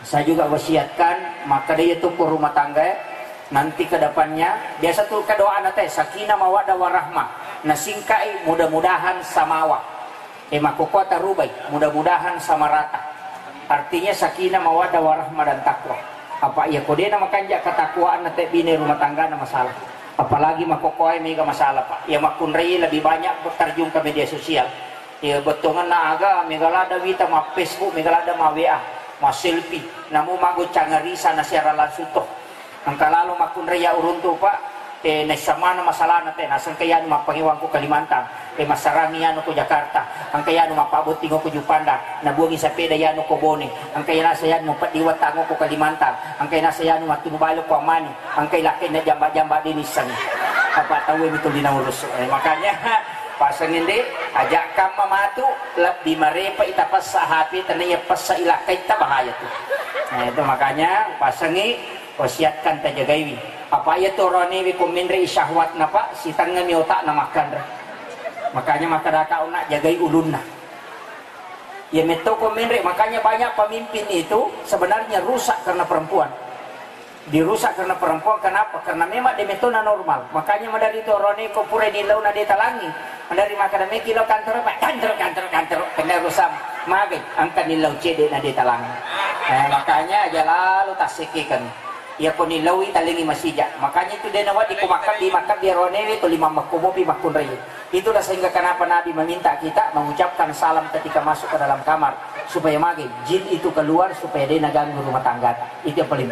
Saya juga wasiatkan maka dia itu rumah tangga nanti ke depannya biasa tuh kedoaan teh sakinah mawaddah warahmah nasingkai mudah-mudahan samawa makukota rubai mudah-mudahan sama rata. Artinya sakinah mawaddah warahmah dan takwa. Apa ya kodena makanja ketakwaan teh bini rumah tangga na masalah. Apalagi makokoy mega masalah Pak. Ya makunrei lebih banyak berterjun ke media sosial. Ya betongan na aga megalada wita ma Facebook megalada ma WA ma selfie namu mago cangarisa na siara langsung toh angka lalu makun reya uruntu Pak na sama na masalah na te nasan kaya no mapangiwang ko Kalimantan masarangi ano ko Jakarta ang kaya no mapabot tingo ko Jupanda nabuangi sa peda yano ko Bone ang kaya nasa yan mo patiwat tango ko Kalimantan ang kaya nasa yan mo matunubalo ko Amani ang kaya laki na jamba-jamba dinisan apa tahu itu dinurus makanya pasang hindi ajak kam mamatu di marepa itapas sa hapi tanaya pas sa ilakay ta bahaya tu. Nah itu makanya pasangi wasiatkan ta jagaiwi. Apa ya tu roni wi kuminri syahwat na Pak si tangan mi otak na makan. Makanya makadaka una jagai ulunna. Ya meto kuminri makanya banyak pemimpin itu sebenarnya rusak karena perempuan. Dirusak karena perempuan kenapa? Karena memang demetona normal. Makanya dari itu roni ko pure nilau na detalangi. Dari makanan kilo kantor kena rusam mage angka nilau cede na detalangi. Makanya aja lalu tasikikan. Ya pun nilau talingi masija. Makanya itu dia nawat di makam di roni itu 5 makumopi makunrei. Itulah sehingga kenapa Nabi meminta kita mengucapkan salam ketika masuk ke dalam kamar supaya mage jin itu keluar supaya dia ganggu rumah tangga. Itu yang paling